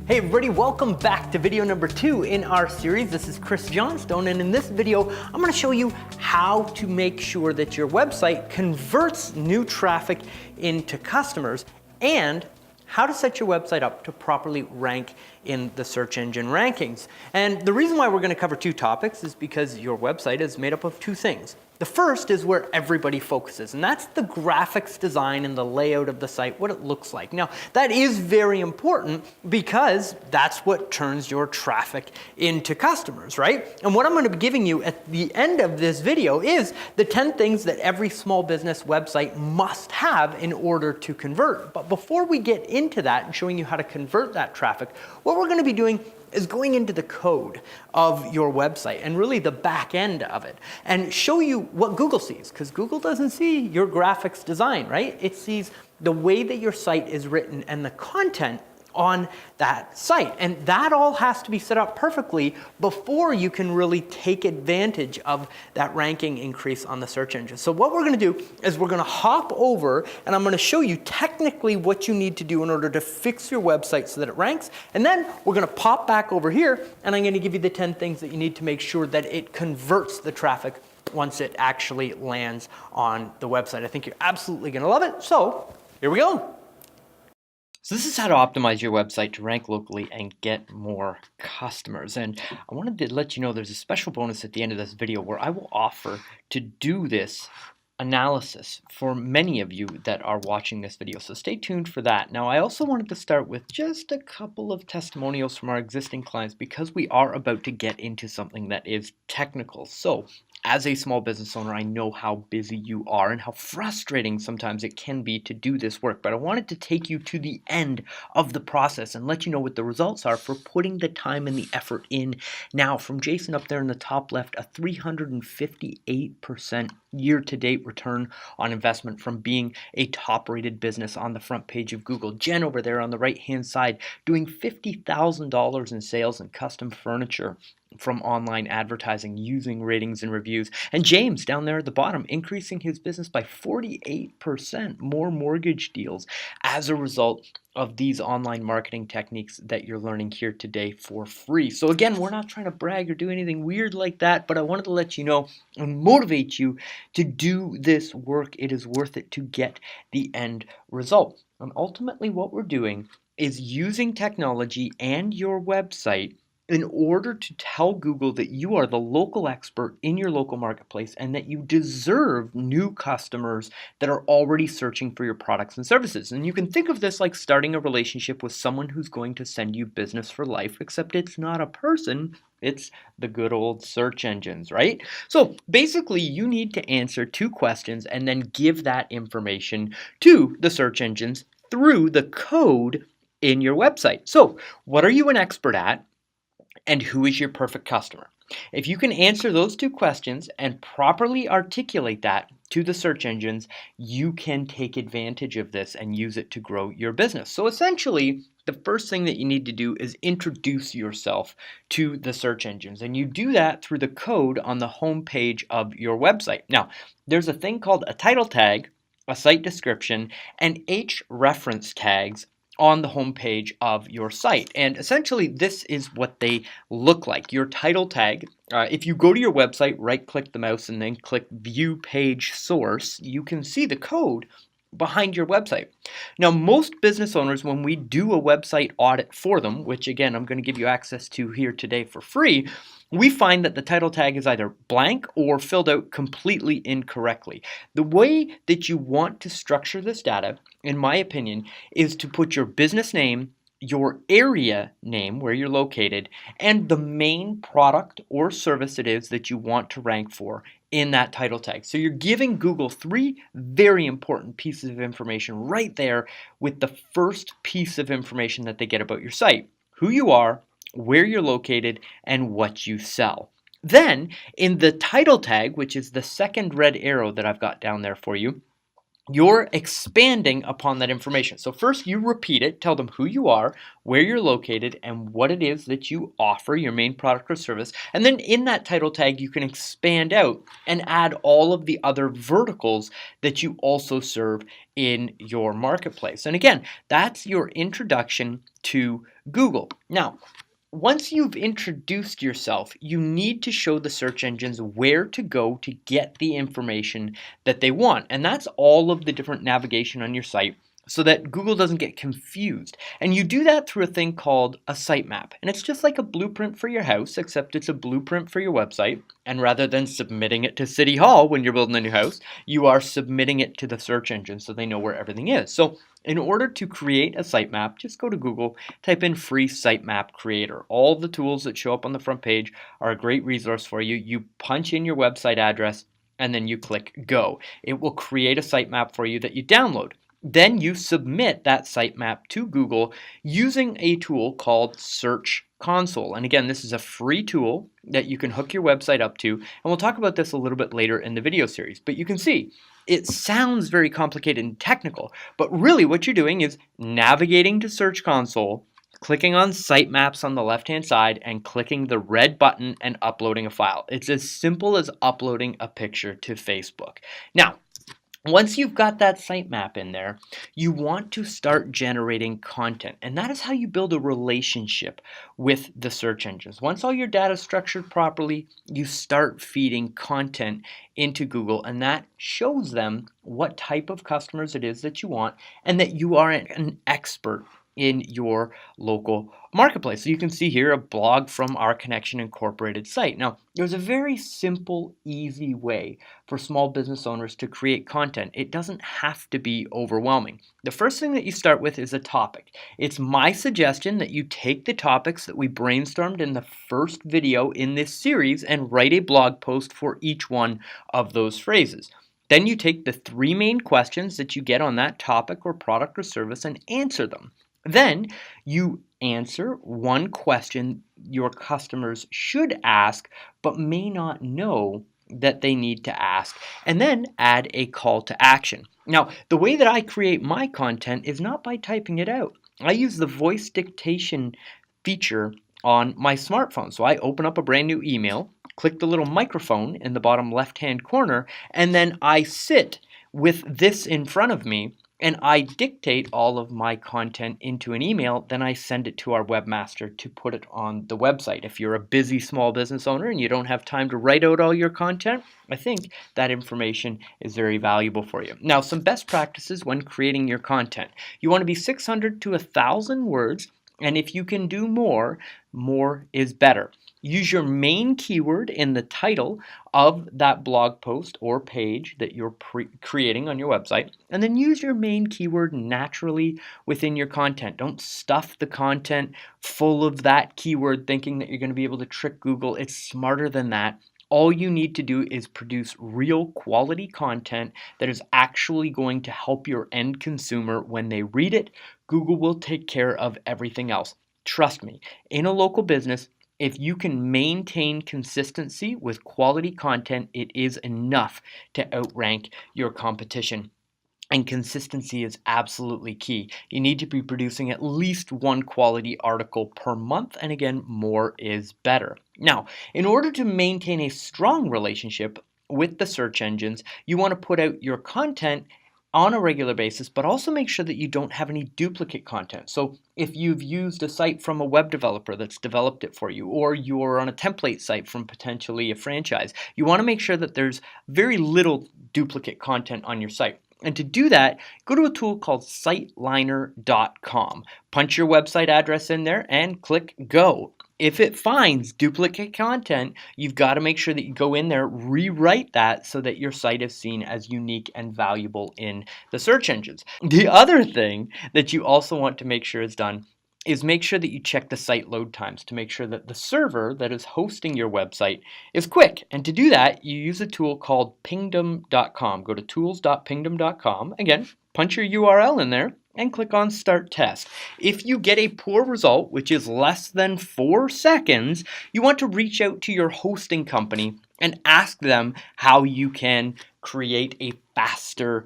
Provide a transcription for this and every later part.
Hey everybody, welcome back to video number 2 in our series. This is Chris Johnstone, and in this video, I'm going to show you how to make sure that your website converts new traffic into customers and how to set your website up to properly rank in the search engine rankings. And the reason why we're going to cover 2 topics is because your website is made up of 2 things. The first is where everybody focuses, and that's the graphics design and the layout of the site, what it looks like. Now, that is very important because that's what turns your traffic into customers, right? And what I'm going to be giving you at the end of this video is the 10 things that every small business website must have in order to convert. But before we get into that and showing you how to convert that traffic, what we're going to be doing is going into the code of your website and really the back end of it and show you what Google sees, because Google doesn't see your graphics design, right? It sees the way that your site is written and the content on that site. And that all has to be set up perfectly before you can really take advantage of that ranking increase on the search engine. So what we're going to do is we're going to hop over and I'm going to show you technically what you need to do in order to fix your website so that it ranks. And then we're going to pop back over here and I'm going to give you the 10 things that you need to make sure that it converts the traffic once it actually lands on the website. I think you're absolutely going to love it. So here we go. So this is how to optimize your website to rank locally and get more customers. And I wanted to let you know there's a special bonus at the end of this video where I will offer to do this analysis for many of you that are watching this video. So stay tuned for that. Now, I also wanted to start with just a couple of testimonials from our existing clients because we are about to get into something that is technical. So as a small business owner, I know how busy you are and how frustrating sometimes it can be to do this work, but I wanted to take you to the end of the process and let you know what the results are for putting the time and the effort in. Now, from Jason up there in the top left, a 358% year-to-date return on investment from being a top-rated business on the front page of Google. Jen over there on the right-hand side doing $50,000 in sales and custom furniture from online advertising using ratings and reviews. And James down there at the bottom increasing his business by 48% more mortgage deals as a result of these online marketing techniques that you're learning here today for free. So again, we're not trying to brag or do anything weird like that, but I wanted to let you know and motivate you to do this work. It is worth it to get the end result. And ultimately what we're doing is using technology and your website in order to tell Google that you are the local expert in your local marketplace and that you deserve new customers that are already searching for your products and services. And you can think of this like starting a relationship with someone who's going to send you business for life, except it's not a person, it's the good old search engines, right? So basically you need to answer 2 questions and then give that information to the search engines through the code in your website. So what are you an expert at? And who is your perfect customer? If you can answer those 2 questions and properly articulate that to the search engines, you can take advantage of this and use it to grow your business. So essentially, the first thing that you need to do is introduce yourself to the search engines. And you do that through the code on the home page of your website. Now, there's a thing called a title tag, a site description, and H-reference tags on the home page of your site. And essentially this is what they look like. Your title tag, if you go to your website, right click the mouse and then click view page source, you can see the code behind your website. Now, most business owners, when we do a website audit for them, which again, I'm going to give you access to here today for free, we find that the title tag is either blank or filled out completely incorrectly. The way that you want to structure this data, in my opinion, is to put your business name, your area name, where you're located, and the main product or service it is that you want to rank for in that title tag. So you're giving Google 3 very important pieces of information right there with the first piece of information that they get about your site: who you are, where you're located, and what you sell. Then in the title tag, which is the second red arrow that I've got down there for you, you're expanding upon that information. So first you repeat it, tell them who you are, where you're located, and what it is that you offer, your main product or service. And then in that title tag, you can expand out and add all of the other verticals that you also serve in your marketplace. And again, that's your introduction to Google. Now, once you've introduced yourself, you need to show the search engines where to go to get the information that they want. And that's all of the different navigation on your site so that Google doesn't get confused. And you do that through a thing called a sitemap. And it's just like a blueprint for your house, except it's a blueprint for your website. And rather than submitting it to City Hall when you're building a new house, you are submitting it to the search engine so they know where everything is. So in order to create a sitemap, just go to Google, type in free sitemap creator. All the tools that show up on the front page are a great resource for you. You punch in your website address and then you click go. It will create a sitemap for you that you download. Then you submit that sitemap to Google using a tool called Search Console. And again, this is a free tool that you can hook your website up to. And we'll talk about this a little bit later in the video series. But you can see it sounds very complicated and technical, but really what you're doing is navigating to Search Console, clicking on Sitemaps on the left-hand side, and clicking the red button and uploading a file. It's as simple as uploading a picture to Facebook. Now, once you've got that sitemap in there, you want to start generating content. And that is how you build a relationship with the search engines. Once all your data is structured properly, you start feeding content into Google, and that shows them what type of customers it is that you want and that you are an expert in your local marketplace. So you can see here a blog from our Connection Incorporated site. Now, there's a very simple, easy way for small business owners to create content. It doesn't have to be overwhelming. The first thing that you start with is a topic. It's my suggestion that you take the topics that we brainstormed in the first video in this series and write a blog post for each one of those phrases. Then you take the 3 main questions that you get on that topic or product or service and answer them. Then you answer one question your customers should ask but may not know that they need to ask, and then add a call to action. Now, the way that I create my content is not by typing it out. I use the voice dictation feature on my smartphone. So I open up a brand new email, click the little microphone in the bottom left-hand corner, and then I sit with this in front of me and I dictate all of my content into an email. Then I send it to our webmaster to put it on the website. If you're a busy small business owner and you don't have time to write out all your content, I think that information is very valuable for you. Now, some best practices when creating your content. You want to be 600 to 1,000 words, and if you can do more, more is better. Use your main keyword in the title of that blog post or page that you're creating on your website, and then use your main keyword naturally within your content. Don't stuff the content full of that keyword thinking that you're going to be able to trick Google. It's smarter than that. All you need to do is produce real quality content that is actually going to help your end consumer when they read it. Google will take care of everything else. Trust me, in a local business, if you can maintain consistency with quality content, it is enough to outrank your competition. And consistency is absolutely key. You need to be producing at least one quality article per month, and again, more is better. Now, in order to maintain a strong relationship with the search engines, you want to put out your content on a regular basis, but also make sure that you don't have any duplicate content. So if you've used a site from a web developer that's developed it for you, or you're on a template site from potentially a franchise, you want to make sure that there's very little duplicate content on your site. And to do that, go to a tool called siteliner.com. Punch your website address in there and click go. If it finds duplicate content, you've got to make sure that you go in there, rewrite that so that your site is seen as unique and valuable in the search engines. The other thing that you also want to make sure is done is make sure that you check the site load times to make sure that the server that is hosting your website is quick. And to do that, you use a tool called pingdom.com. Go to tools.pingdom.com. Again, punch your URL in there and click on Start Test. If you get a poor result, which is less than 4 seconds, you want to reach out to your hosting company and ask them how you can create a faster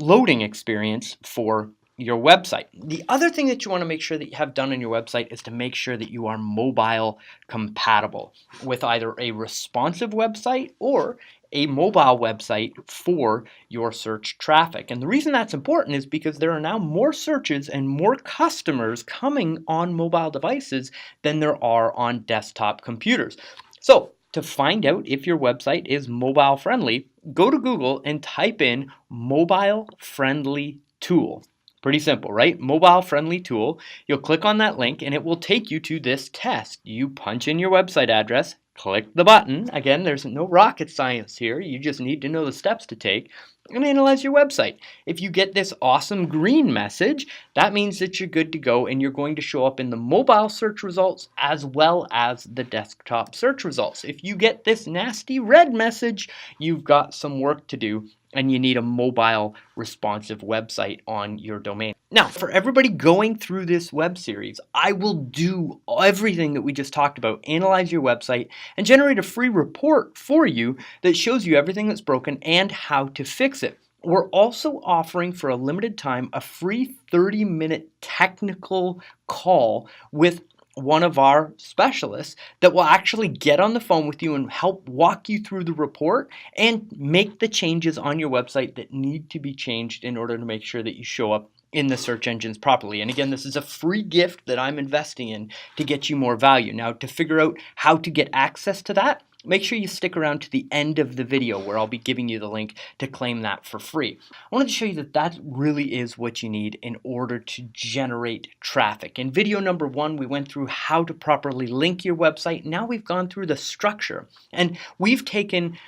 loading experience for your website. The other thing that you want to make sure that you have done on your website is to make sure that you are mobile compatible with either a responsive website or a mobile website for your search traffic. And the reason that's important is because there are now more searches and more customers coming on mobile devices than there are on desktop computers. So to find out if your website is mobile friendly, go to Google and type in mobile friendly tool. Pretty simple, right? Mobile friendly tool. You'll click on that link and it will take you to this test. You punch in your website address, click the button. Again, there's no rocket science here. You just need to know the steps to take and analyze your website. If you get this awesome green message, that means that you're good to go and you're going to show up in the mobile search results as well as the desktop search results. If you get this nasty red message, you've got some work to do and you need a mobile responsive website on your domain. Now, for everybody going through this web series, I will do everything that we just talked about, analyze your website, and generate a free report for you that shows you everything that's broken and how to fix it. We're also offering for a limited time a free 30-minute technical call with one of our specialists that will actually get on the phone with you and help walk you through the report and make the changes on your website that need to be changed in order to make sure that you show up in the search engines properly. And again, this is a free gift that I'm investing in to get you more value. Now, to figure out how to get access to that, make sure you stick around to the end of the video where I'll be giving you the link to claim that for free. I wanted to show you that that really is what you need in order to generate traffic. In video number 1, we went through how to properly link your website. Now we've gone through the structure, and we've taken,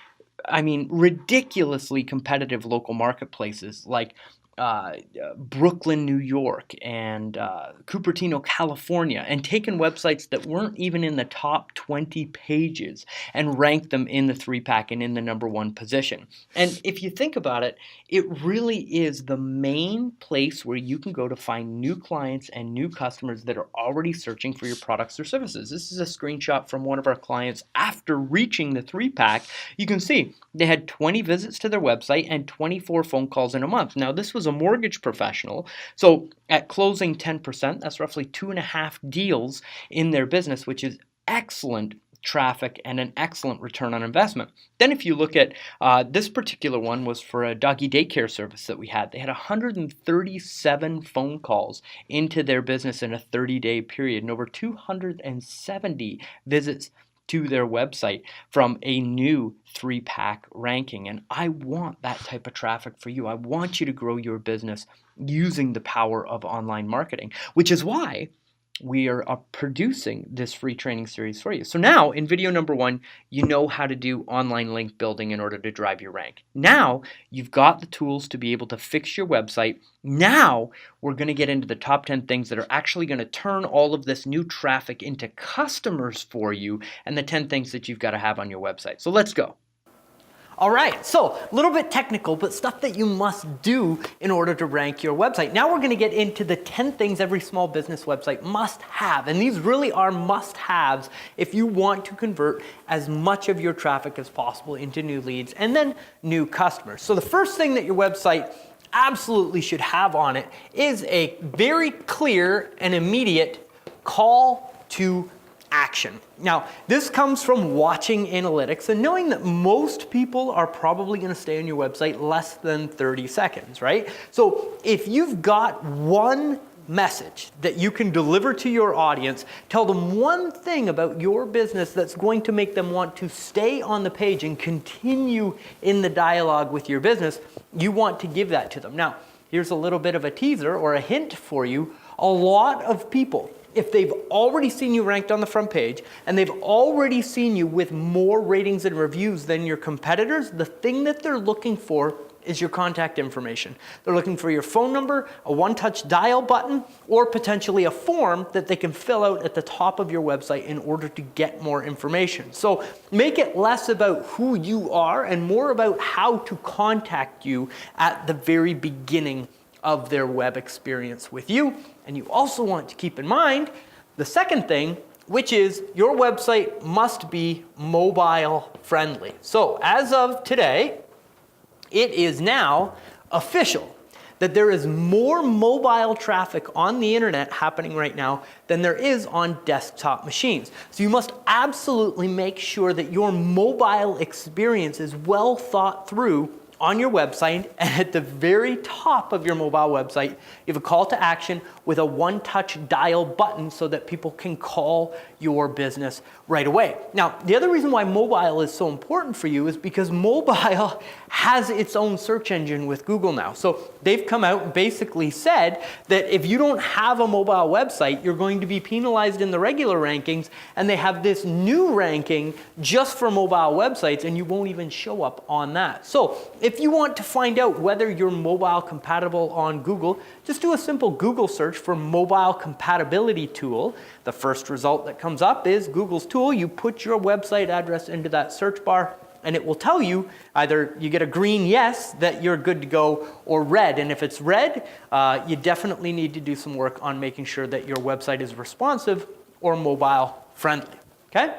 ridiculously competitive local marketplaces like Brooklyn, New York, and Cupertino, California, and taken websites that weren't even in the top 20 pages and ranked them in the 3-pack and in the number 1 position. And if you think about it, it really is the main place where you can go to find new clients and new customers that are already searching for your products or services. This is a screenshot from one of our clients after reaching the 3-pack. You can see they had 20 visits to their website and 24 phone calls in a month. Now, this was a mortgage professional, so at closing 10%, that's roughly 2.5 deals in their business, which is excellent traffic and an excellent return on investment. Then if you look at this particular one was for a doggy daycare service that we had. They had 137 phone calls into their business in a 30-day period and over 270 visits to their website from a new 3-pack ranking. And I want that type of traffic for you. I want you to grow your business using the power of online marketing, which is why we are producing this free training series for you. So now in video number 1, you know how to do online link building in order to drive your rank. Now you've got the tools to be able to fix your website. Now we're going to get into the top 10 things that are actually going to turn all of this new traffic into customers for you and the 10 things that you've got to have on your website. So let's go. All right, so a little bit technical, but stuff that you must do in order to rank your website. Now we're going to get into the 10 things every small business website must have. And these really are must-haves if you want to convert as much of your traffic as possible into new leads and then new customers. So the first thing that your website absolutely should have on it is a very clear and immediate call to action. Now, this comes from watching analytics and knowing that most people are probably going to stay on your website less than 30 seconds, right? So if you've got one message that you can deliver to your audience, tell them one thing about your business that's going to make them want to stay on the page and continue in the dialogue with your business, you want to give that to them. Now, here's a little bit of a teaser or a hint for you. A lot of people, if they've already seen you ranked on the front page and they've already seen you with more ratings and reviews than your competitors, the thing that they're looking for is your contact information. They're looking for your phone number, a one-touch dial button, or potentially a form that they can fill out at the top of your website in order to get more information. So make it less about who you are and more about how to contact you at the very beginning of their web experience with you. And you also want to keep in mind the second thing, which is your website must be mobile friendly. So as of today, it is now official, that there is more mobile traffic on the internet happening right now than there is on desktop machines. So you must absolutely make sure that your mobile experience is well thought through on your website, and at the very top of your mobile website, you have a call to action with a one-touch dial button so that people can call your business right away. Now, the other reason why mobile is so important for you is because mobile has its own search engine with Google now. So they've come out and basically said that if you don't have a mobile website, you're going to be penalized in the regular rankings, and they have this new ranking just for mobile websites, and you won't even show up on that. So if you want to find out whether you're mobile compatible on Google, just do a simple Google search for mobile compatibility tool. The first result that comes up is Google's tool. You put your website address into that search bar, and it will tell you either you get a green yes that you're good to go, or red. And if it's red, you definitely need to do some work on making sure that your website is responsive or mobile friendly. Okay?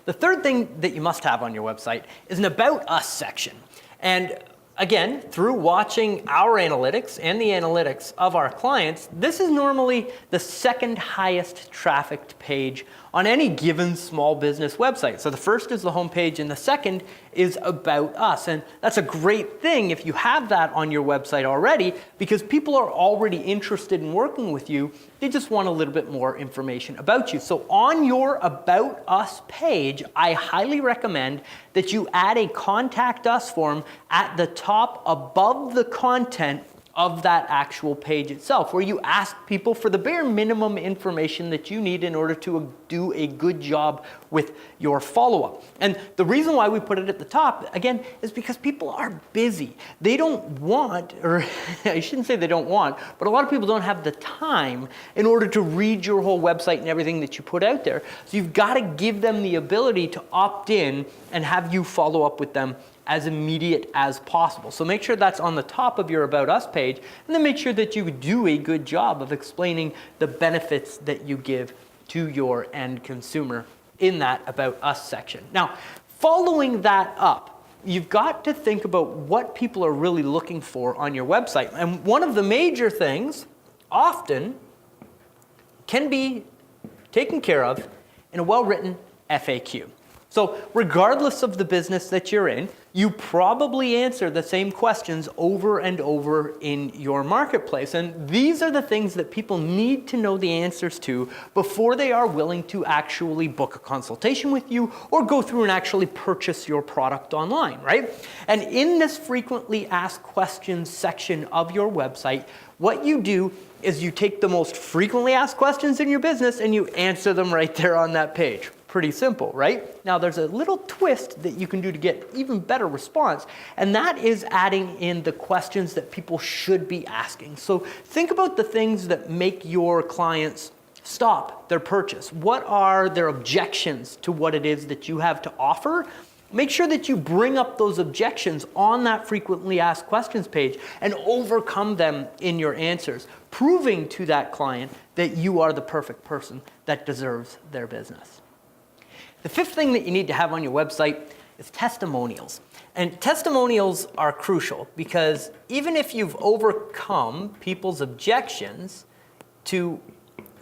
The third thing that you must have on your website is an About Us section. And again, through watching our analytics and the analytics of our clients, this is normally the second highest trafficked page on any given small business website. So the first is the homepage, and the second is About Us. And that's a great thing if you have that on your website already, because people are already interested in working with you. They just want a little bit more information about you. So on your About Us page, I highly recommend that you add a Contact Us form at the top above the content of that actual page itself, where you ask people for the bare minimum information that you need in order to do a good job with your follow-up. And the reason why we put it at the top, again, is because people are busy. They don't want, or I shouldn't say they don't want, but a lot of people don't have the time in order to read your whole website and everything that you put out there. So you've got to give them the ability to opt in and have you follow up with them as immediate as possible. So make sure that's on the top of your About Us page, and then make sure that you do a good job of explaining the benefits that you give to your end consumer in that About Us section. Now, following that up, you've got to think about what people are really looking for on your website. And one of the major things often can be taken care of in a well-written FAQ. So regardless of the business that you're in, you probably answer the same questions over and over in your marketplace. And these are the things that people need to know the answers to before they are willing to actually book a consultation with you or go through and actually purchase your product online, right? And in this frequently asked questions section of your website, what you do is you take the most frequently asked questions in your business and you answer them right there on that page. Pretty simple, right? Now there's a little twist that you can do to get even better response, and that is adding in the questions that people should be asking. So think about the things that make your clients stop their purchase. What are their objections to what it is that you have to offer? Make sure that you bring up those objections on that frequently asked questions page and overcome them in your answers, proving to that client that you are the perfect person that deserves their business. The fifth thing that you need to have on your website is testimonials. And testimonials are crucial because even if you've overcome people's objections to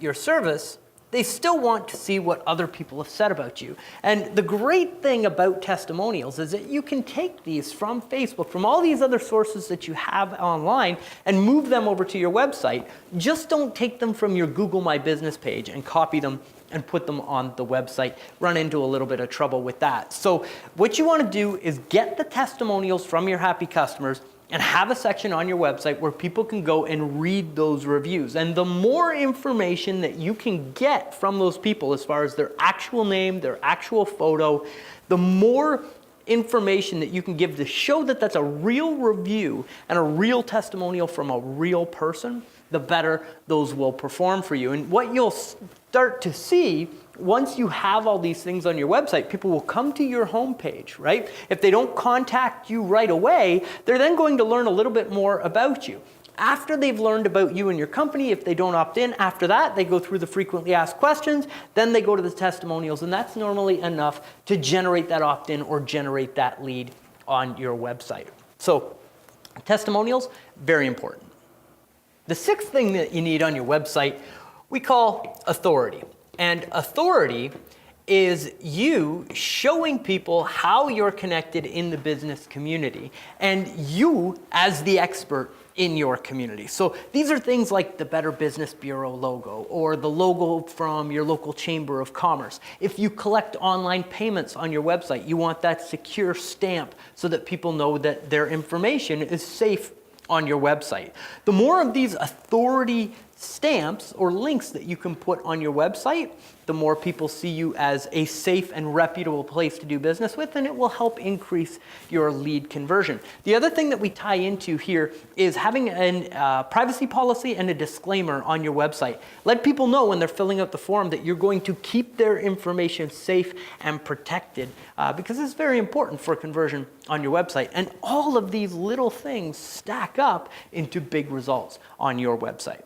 your service, they still want to see what other people have said about you. And the great thing about testimonials is that you can take these from Facebook, from all these other sources that you have online, and move them over to your website. Just don't take them from your Google My Business page and copy them and put them on the website. Run into a little bit of trouble with that. So what you want to do is get the testimonials from your happy customers and have a section on your website where people can go and read those reviews. And the more information that you can get from those people as far as their actual name, their actual photo, the more information that you can give to show that that's a real review and a real testimonial from a real person, the better those will perform for you. And what you'll start to see once you have all these things on your website, people will come to your homepage, right? If they don't contact you right away, they're then going to learn a little bit more about you. After they've learned about you and your company, if they don't opt in, after that, they go through the frequently asked questions, then they go to the testimonials, and that's normally enough to generate that opt-in or generate that lead on your website. So Testimonials, very important. The sixth thing that you need on your website, we call authority. And authority is you showing people how you're connected in the business community and you as the expert in your community. So these are things like the Better Business Bureau logo or the logo from your local chamber of commerce. If you collect online payments on your website, you want that secure stamp so that people know that their information is safe on your website. The more of these authority stamps or links that you can put on your website, the more people see you as a safe and reputable place to do business with, and it will help increase your lead conversion. The other thing that we tie into here is having a privacy policy and a disclaimer on your website. Let people know when they're filling out the form that you're going to keep their information safe and protected because it's very important for conversion on your website. And all of these little things stack up into big results on your website.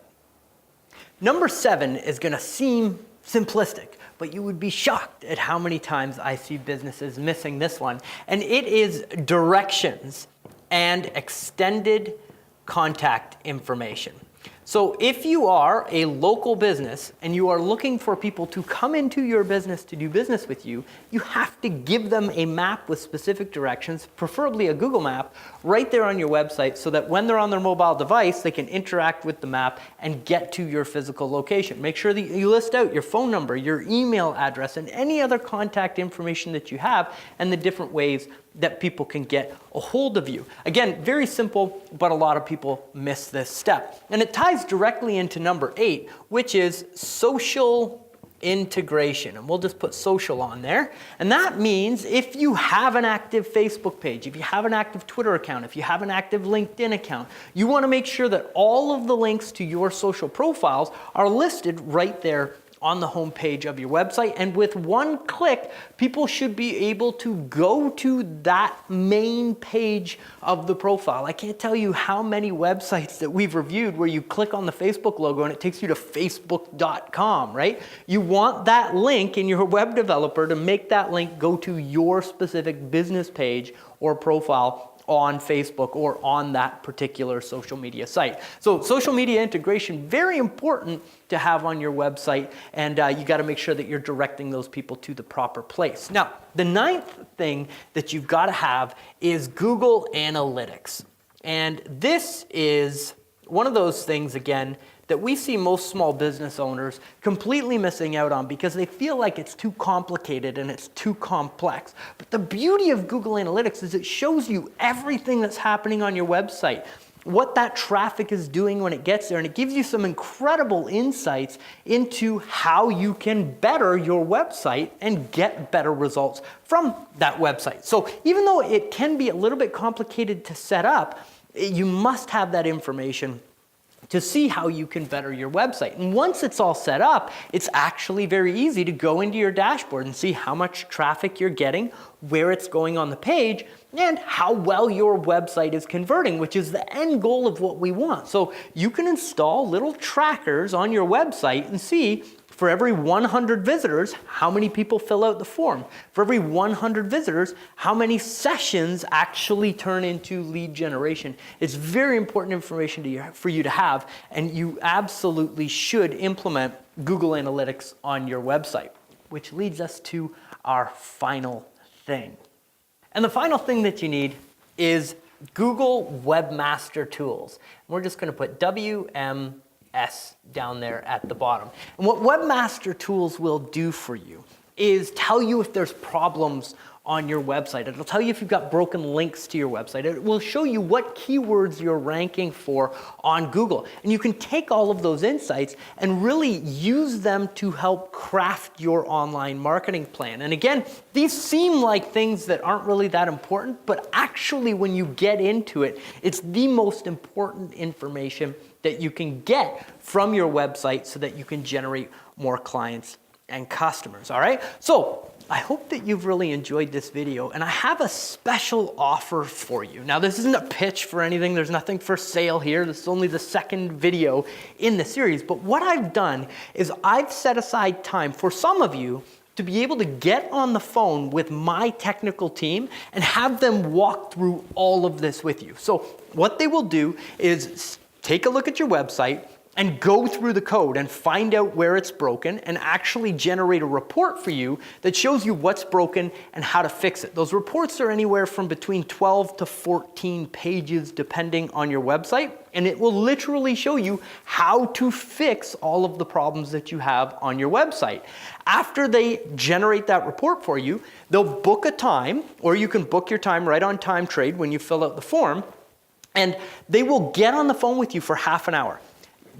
Number 7 is going to seem simplistic, but you would be shocked at how many times I see businesses missing this one. And it is directions and extended contact information. So if you are a local business and you are looking for people to come into your business to do business with you, you have to give them a map with specific directions, preferably a Google map, right there on your website so that when they're on their mobile device, they can interact with the map and get to your physical location. Make sure that you list out your phone number, your email address, and any other contact information that you have and the different ways that people can get a hold of you. Again, very simple, but a lot of people miss this step. And it ties directly into number 8, which is social integration. And we'll just put social on there. And that means if you have an active Facebook page, if you have an active Twitter account, if you have an active LinkedIn account, you want to make sure that all of the links to your social profiles are listed right there on the home page of your website. And with one click, people should be able to go to that main page of the profile. I can't tell you how many websites that we've reviewed where you click on the Facebook logo and it takes you to facebook.com, right? You want that link in your web developer to make that link go to your specific business page or profile on Facebook or on that particular social media site. So social media integration, very important to have on your website, and you got to make sure that you're directing those people to the proper place. Now, the 9th thing that you've got to have is Google Analytics. And this is one of those things, again, that we see most small business owners completely missing out on because they feel like it's too complicated and it's too complex. But the beauty of Google Analytics is it shows you everything that's happening on your website, what that traffic is doing when it gets there, and it gives you some incredible insights into how you can better your website and get better results from that website. So even though it can be a little bit complicated to set up, you must have that information to see how you can better your website. And once it's all set up, it's actually very easy to go into your dashboard and see how much traffic you're getting, where it's going on the page, and how well your website is converting, which is the end goal of what we want. So you can install little trackers on your website and see for every 100 visitors, how many people fill out the form? For every 100 visitors, how many sessions actually turn into lead generation? It's very important information for you to have, and you absolutely should implement Google Analytics on your website, which leads us to our final thing. And the final thing that you need is Google Webmaster Tools. We're just going to put WMS down there at the bottom. And what Webmaster Tools will do for you is tell you if there's problems on your website. It'll tell you if you've got broken links to your website. It will show you what keywords you're ranking for on Google. And you can take all of those insights and really use them to help craft your online marketing plan. And again, these seem like things that aren't really that important, but actually when you get into it, it's the most important information that you can get from your website so that you can generate more clients and customers, all right? So I hope that you've really enjoyed this video, and I have a special offer for you. Now, this isn't a pitch for anything. There's nothing for sale here. This is only the second video in the series. But what I've done is I've set aside time for some of you to be able to get on the phone with my technical team and have them walk through all of this with you. So what they will do is take a look at your website and go through the code and find out where it's broken and actually generate a report for you that shows you what's broken and how to fix it. Those reports are anywhere from between 12 to 14 pages depending on your website, and it will literally show you how to fix all of the problems that you have on your website. After they generate that report for you, they'll book a time, or you can book your time right on Time Trade when you fill out the form, and they will get on the phone with you for half an hour.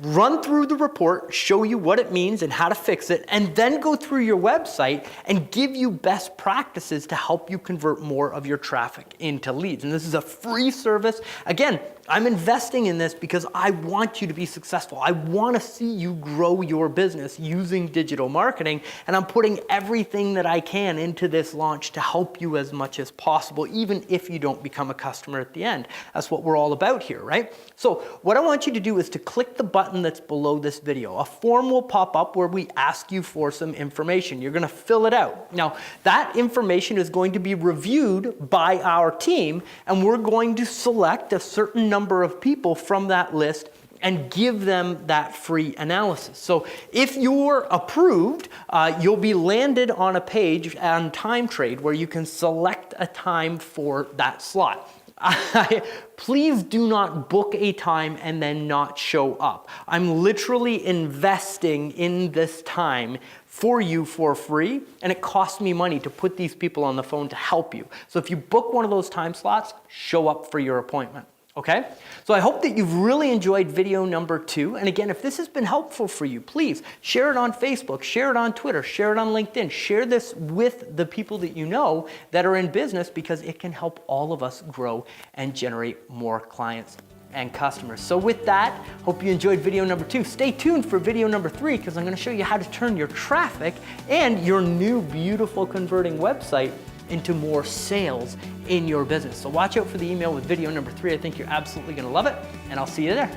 Run through the report, show you what it means and how to fix it, and then go through your website and give you best practices to help you convert more of your traffic into leads. And this is a free service. Again, I'm investing in this because I want you to be successful. I want to see you grow your business using digital marketing, and I'm putting everything that I can into this launch to help you as much as possible, even if you don't become a customer at the end. That's what we're all about here, right? So what I want you to do is to click the button that's below this video. A form will pop up where we ask you for some information. You're going to fill it out. Now, that information is going to be reviewed by our team, and we're going to select a certain number of people from that list and give them that free analysis. So if you're approved, you'll be landed on a page on Time Trade where you can select a time for that slot. Please do not book a time and then not show up. I'm literally investing in this time for you for free, and it costs me money to put these people on the phone to help you. So if you book one of those time slots, show up for your appointment. Okay? So I hope that you've really enjoyed video number 2. And again, if this has been helpful for you, please share it on Facebook, share it on Twitter, share it on LinkedIn, share this with the people that you know that are in business, because it can help all of us grow and generate more clients and customers. So with that, hope you enjoyed video number 2. Stay tuned for video number 3, because I'm going to show you how to turn your traffic and your new beautiful converting website into more sales in your business. So watch out for the email with video number 3. I think you're absolutely going to love it, and I'll see you there.